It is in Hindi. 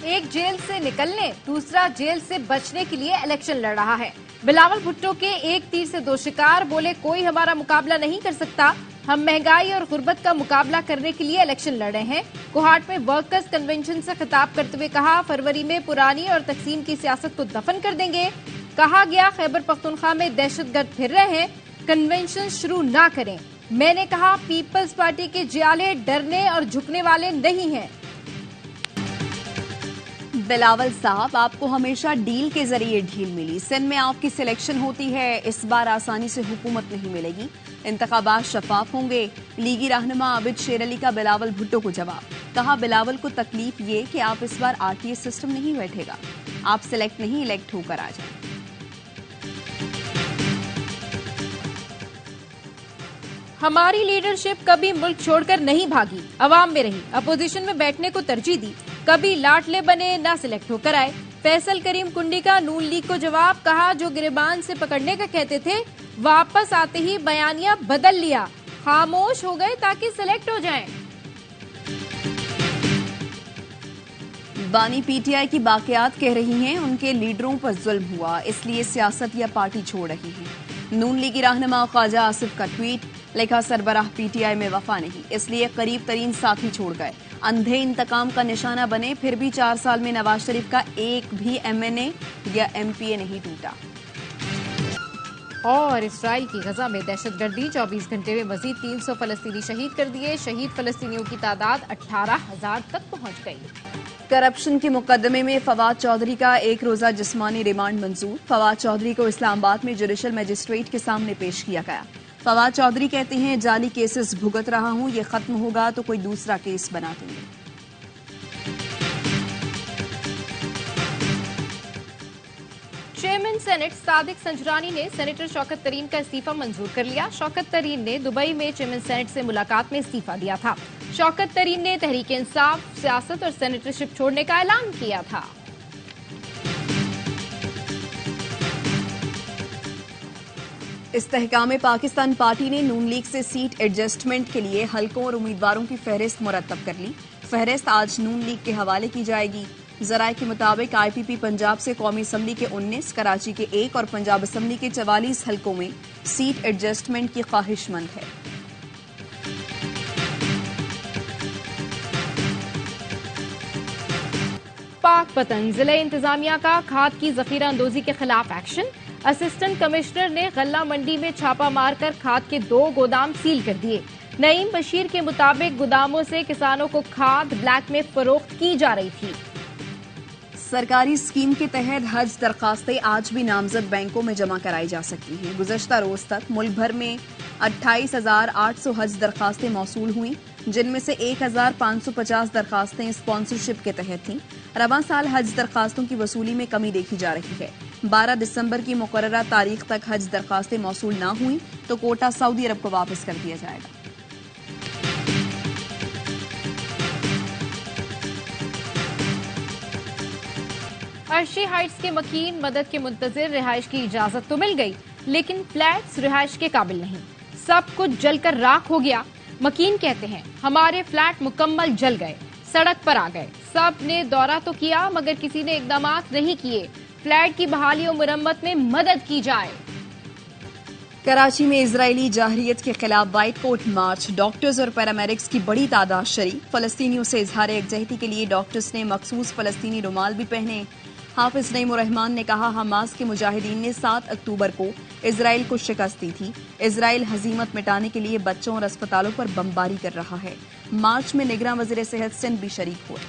एक जेल से निकलने, दूसरा जेल से बचने के लिए इलेक्शन लड़ रहा है। बिलावल भुट्टो के एक तीर से दो शिकार, बोले कोई हमारा मुकाबला नहीं कर सकता, हम महंगाई और गुर्बत का मुकाबला करने के लिए इलेक्शन लड़ रहे हैं। कोहाट में वर्कर्स कन्वेंशन से खिताब करते हुए कहा, फरवरी में पुरानी और तकसीम की सियासत को दफन कर देंगे। कहा गया, खैबर पख्तूनख्वा में दहशतगर्द फिर रहे हैं, कन्वेंशन शुरू ना करें। मैंने कहा, पीपल्स पार्टी के जियाले डरने और झुकने वाले नहीं हैं। बिलावल साहब, आपको हमेशा डील के जरिए ढील मिली। सिंध में आपकी सिलेक्शन होती है, इस बार आसानी से हुकूमत नहीं मिलेगी। इंतखाबात शफाफ होंगे। लीगी रहनुमा आबिद शेर अली का बिलावल भुट्टो को जवाब। कहा, बिलावल को तकलीफ ये कि आप इस बार आरटीएस सिस्टम नहीं बैठेगा, आप सिलेक्ट नहीं इलेक्ट होकर आ जाए। हमारी लीडरशिप कभी मुल्क छोड़कर नहीं भागी, अवाम में रही, अपोजिशन में बैठने को तरजीह दी, कभी लाटले बने ना सिलेक्ट होकर आए। फैसल करीम कुंडी का नून लीग को जवाब। कहा, जो गिरबान से पकड़ने का कहते थे, वापस आते ही बयानिया बदल लिया, खामोश हो गए ताकि सिलेक्ट हो जाएं। बानी पीटीआई की बाकियात कह रही हैं, उनके लीडरों पर जुल्म हुआ, इसलिए सियासत या पार्टी छोड़ रही हैं। नून लीगी रहनुमा ख्वाजा आसिफ का ट्वीट। लिखा, सरबराह पीटीआई में वफा नहीं, इसलिए करीब तरीन साथी छोड़ गए। अंधे इंतकाम का निशाना बने, फिर भी 4 साल में नवाज शरीफ का एक भी एमएनए या एमपीए नहीं टूटा। और इसराइल की गजा में दहशतगर्दी, 24 घंटे में मजीद 300 फलस्तीनी शहीद कर दिए। शहीद फलस्तीनियों की तादाद 18,000 तक पहुंच गई। करप्शन के मुकदमे में फवाद चौधरी का एक रोजा जिस्मानी रिमांड मंजूर। फवाद चौधरी को इस्लामाबाद में जुडिशल मजिस्ट्रेट के सामने पेश किया गया। फवाद चौधरी कहते हैं, जाली केसेस भुगत रहा हूं, ये खत्म होगा तो कोई दूसरा केस बना दूंगे। चेयरमैन सेनेट सादिक संजरानी ने सेनेटर शौकत तरीन का इस्तीफा मंजूर कर लिया। शौकत तरीन ने दुबई में चेयरमैन सेनेट से मुलाकात में इस्तीफा दिया था। शौकत तरीन ने तहरीक इंसाफ, सियासत और सेनेटरशिप छोड़ने का ऐलान किया था। इस्तेहकाम पाकिस्तान पार्टी ने नून लीग से सीट एडजस्टमेंट के लिए हलकों और उम्मीदवारों की फहरिस्त मुरतब कर ली। फहरिस्त आज नून लीग के हवाले की जाएगी। जराये के मुताबिक आईपीपी पंजाब से कौमी असम्बली के 19, कराची के 1 और पंजाब असम्बली के 44 हलकों में सीट एडजस्टमेंट की ख्वाहिशमंद है। पाक पतन, जिला इंतजामिया का खाद की जखीरा अंदोजी के खिलाफ एक्शन। असिस्टेंट कमिश्नर ने गल्ला मंडी में छापा मारकर खाद के 2 गोदाम सील कर दिए। नईम बशीर के मुताबिक गोदामों से किसानों को खाद ब्लैक में फरोख्त की जा रही थी। सरकारी स्कीम के तहत हज दरखास्तें आज भी नामजद बैंकों में जमा कराई जा सकती हैं। गुज़श्ता रोज तक मुल्क भर में 28,800 हज दरखास्तें मौसूल हुई, जिनमें से 1,550 दरखास्तें स्पॉन्सरशिप के तहत थीं। रवां साल हज दरखास्तों की वसूली में कमी देखी जा रही है। 12 दिसंबर की मुकर्ररा तारीख तक हज दरखास्तें मौसूल न हुई तो कोटा सऊदी अरब को वापस कर दिया जाएगा। अर्शी हाइट्स के मकीन मदद के मुंतजिर रिहाइश की इजाजत तो मिल गई, लेकिन फ्लैट्स रिहाइश के काबिल नहीं, सब कुछ जलकर राख हो गया। मकीन कहते हैं, हमारे फ्लैट मुकम्मल जल गए, सड़क पर आ गए। सब ने दौरा तो किया मगर किसी ने इकदाम नहीं किए। फ्लैट की बहाली और मुरम्मत में मदद की जाए। कराची में इजरायली जाहरियत के खिलाफ व्हाइट कोट मार्च, डॉक्टर्स और पैरामेडिक्स की बड़ी तादाद शरीक। फलस्तीनियों से इजहार यकजहती के लिए डॉक्टर्स ने मखसूस फलस्तीनी रुमाल भी पहने। हाफिज नईम रहमान ने कहा, हमास के मुजाहिदीन ने 7 अक्टूबर को इजराइल को शिकस्त दी थी। इजराइल हजीमत मिटाने के लिए बच्चों और अस्पतालों पर बमबारी कर रहा है। मार्च में निगरान वजीर सेहत सिंध भी शरीक हुए।